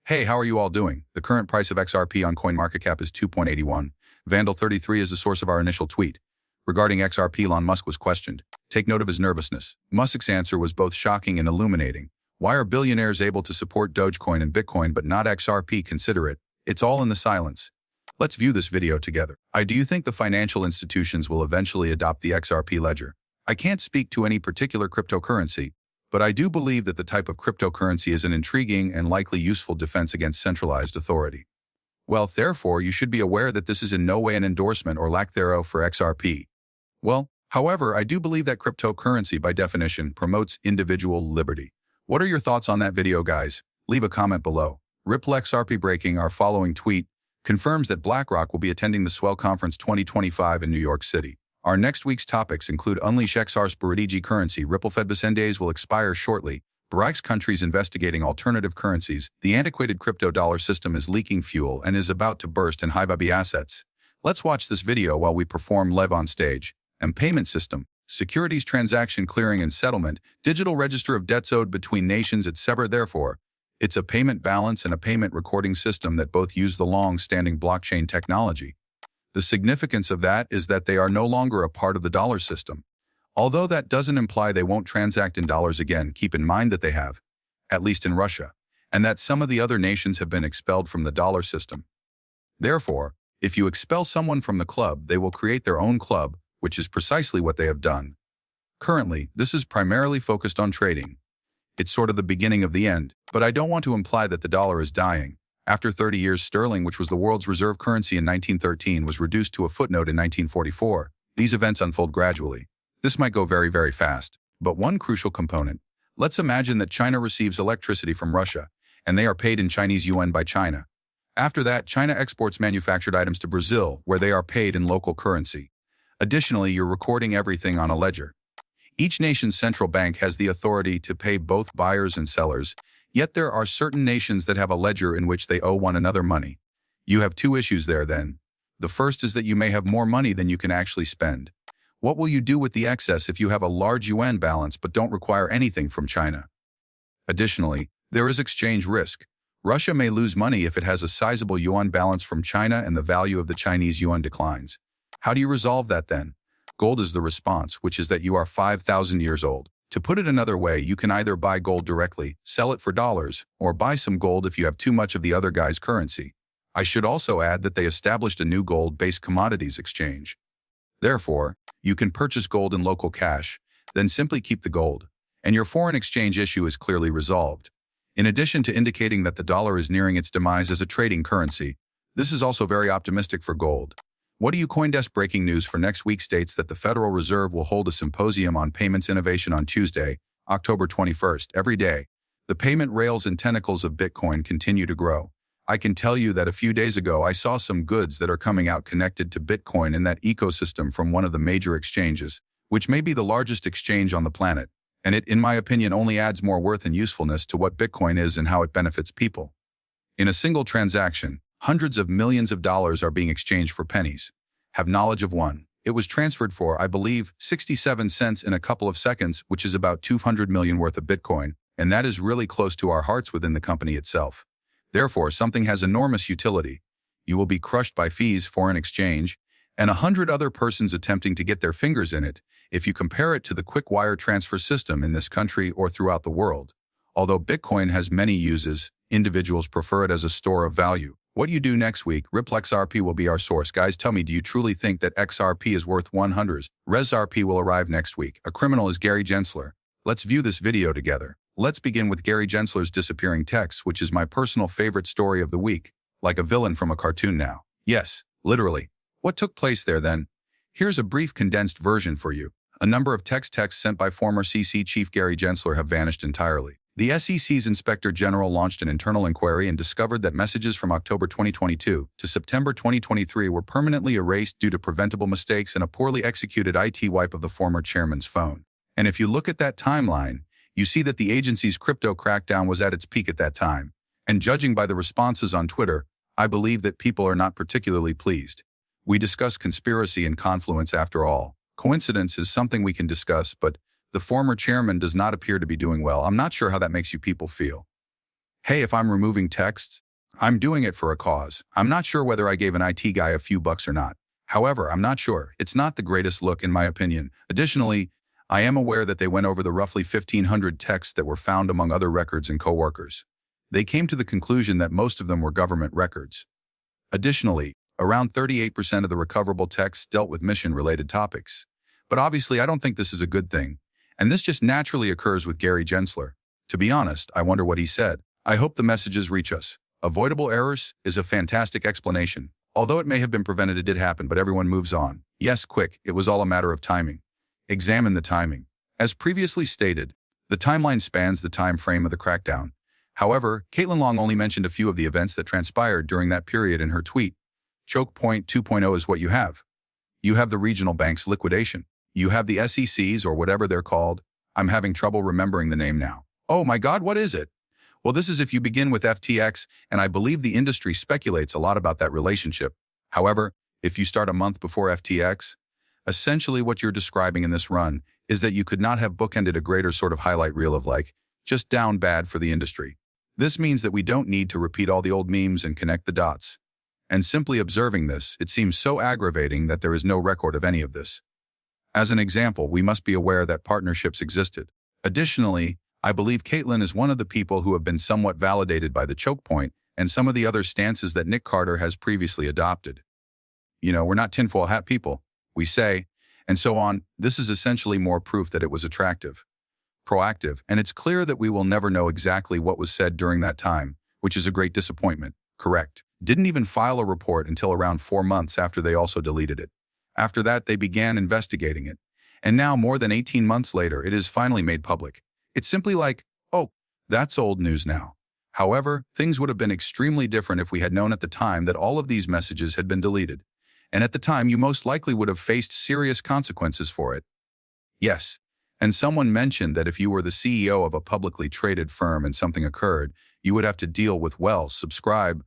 Hey, how are you all doing? The current price of XRP on CoinMarketCap is 2.81. Vandal33 is the source of our initial tweet. Regarding XRP, Elon Musk was questioned. Take note of his nervousness. Musk's answer was both shocking and illuminating. Why are billionaires able to support Dogecoin and Bitcoin but not XRP? Consider it. It's all in the silence. Let's view this video together. Do you think the financial institutions will eventually adopt the XRP ledger? I can't speak to any particular cryptocurrency, but I do believe that the type of cryptocurrency is an intriguing and likely useful defense against centralized authority. Well, therefore, you should be aware that this is in no way an endorsement or lack thereof for XRP. However, I do believe that cryptocurrency, by definition, promotes individual liberty. What are your thoughts on that video, guys? Leave a comment below. Ripple XRP breaking. Our following tweet confirms that BlackRock will be attending the Swell Conference 2025 in New York City. Our next week's topics include Unleash XR Spiritigi currency. Ripple Fed days will expire shortly. BRICS countries investigating alternative currencies. The antiquated crypto dollar system is leaking fuel and is about to burst in high-value assets. Let's watch this video while we perform live on stage. And payment system. Securities transaction clearing and settlement. Digital register of debts owed between nations, etc. Therefore, it's a payment balance and a payment recording system that both use the long-standing blockchain technology. The significance of that is that they are no longer a part of the dollar system. Although that doesn't imply they won't transact in dollars again, keep in mind that they have, at least in Russia, and that some of the other nations have been expelled from the dollar system. Therefore, if you expel someone from the club, they will create their own club, which is precisely what they have done. Currently, this is primarily focused on trading. It's sort of the beginning of the end, but I don't want to imply that the dollar is dying. After 30 years, sterling, which was the world's reserve currency in 1913, was reduced to a footnote in 1944. These events unfold gradually. This might go very, very fast. But one crucial component. Let's imagine that China receives electricity from Russia, and they are paid in Chinese yuan by China. After that, China exports manufactured items to Brazil, where they are paid in local currency. Additionally, you're recording everything on a ledger. Each nation's central bank has the authority to pay both buyers and sellers, yet there are certain nations that have a ledger in which they owe one another money. You have two issues there then. The first is that you may have more money than you can actually spend. What will you do with the excess if you have a large yuan balance but don't require anything from China? Additionally, there is exchange risk. Russia may lose money if it has a sizable yuan balance from China and the value of the Chinese yuan declines. How do you resolve that then? Gold is the response, which is that you are 5,000 years old. To put it another way, you can either buy gold directly, sell it for dollars, or buy some gold if you have too much of the other guy's currency. I should also add that they established a new gold-based commodities exchange. Therefore, you can purchase gold in local cash, then simply keep the gold, and your foreign exchange issue is clearly resolved. In addition to indicating that the dollar is nearing its demise as a trading currency, this is also very optimistic for gold. What do you CoinDesk breaking news for next week states that the Federal Reserve will hold a symposium on payments innovation on Tuesday, October 21st. Every day, the payment rails and tentacles of Bitcoin continue to grow. I can tell you that a few days ago I saw some goods that are coming out connected to Bitcoin in that ecosystem from one of the major exchanges, which may be the largest exchange on the planet, and it, in my opinion, only adds more worth and usefulness to what Bitcoin is and how it benefits people. In a single transaction, hundreds of millions of dollars are being exchanged for pennies. Have knowledge of one. It was transferred for, I believe, 67 cents in a couple of seconds, which is about 200 million worth of Bitcoin, and that is really close to our hearts within the company itself. Therefore, something has enormous utility. You will be crushed by fees, foreign exchange, and 100 other persons attempting to get their fingers in it, if you compare it to the quick wire transfer system in this country or throughout the world. Although Bitcoin has many uses, individuals prefer it as a store of value. What do you do next week? Ripple XRP will be our source. Guys, tell me, do you truly think that XRP is worth 100s? ResRP will arrive next week. A criminal is Gary Gensler. Let's view this video together. Let's begin with Gary Gensler's disappearing text, which is my personal favorite story of the week. Like a villain from a cartoon now. Yes, literally. What took place there then? Here's a brief condensed version for you. A number of texts sent by former CC Chief Gary Gensler have vanished entirely. The SEC's Inspector General launched an internal inquiry and discovered that messages from October 2022 to September 2023 were permanently erased due to preventable mistakes and a poorly executed IT wipe of the former chairman's phone. And if you look at that timeline, you see that the agency's crypto crackdown was at its peak at that time. And judging by the responses on Twitter, I believe that people are not particularly pleased. We discuss conspiracy and confluence after all. Coincidence is something we can discuss, but the former chairman does not appear to be doing well. I'm not sure how that makes you people feel. Hey, if I'm removing texts, I'm doing it for a cause. I'm not sure whether I gave an IT guy a few bucks or not. However, I'm not sure. It's not the greatest look in my opinion. Additionally, I am aware that they went over the roughly 1,500 texts that were found among other records and coworkers. They came to the conclusion that most of them were government records. Additionally, around 38% of the recoverable texts dealt with mission-related topics. But obviously, I don't think this is a good thing. And this just naturally occurs with Gary Gensler. To be honest, I wonder what he said. I hope the messages reach us. Avoidable errors is a fantastic explanation. Although it may have been prevented, it did happen, but everyone moves on. Yes, quick, it was all a matter of timing. Examine the timing. As previously stated, the timeline spans the time frame of the crackdown. However, Caitlin Long only mentioned a few of the events that transpired during that period in her tweet. Choke point 2.0 is what you have. You have the regional banks liquidation. You have the SECs or whatever they're called. I'm having trouble remembering the name now. Oh my God, what is it? Well, this is if you begin with FTX, and I believe the industry speculates a lot about that relationship. However, if you start a month before FTX, essentially what you're describing in this run is that you could not have bookended a greater sort of highlight reel of like, just down bad for the industry. This means that we don't need to repeat all the old memes and connect the dots. And simply observing this, it seems so aggravating that there is no record of any of this. As an example, we must be aware that partnerships existed. Additionally, I believe Caitlin is one of the people who have been somewhat validated by the choke point and some of the other stances that Nick Carter has previously adopted. You know, we're not tinfoil hat people, we say, and so on. This is essentially more proof that it was attractive, proactive, and it's clear that we will never know exactly what was said during that time, which is a great disappointment. Correct. Didn't even file a report until around 4 months after they also deleted it. After that, they began investigating it. And now, more than 18 months later, it is finally made public. It's simply like, oh, that's old news now. However, things would have been extremely different if we had known at the time that all of these messages had been deleted. And at the time, you most likely would have faced serious consequences for it. Yes. And someone mentioned that if you were the CEO of a publicly traded firm and something occurred, you would have to deal with, well, subscribe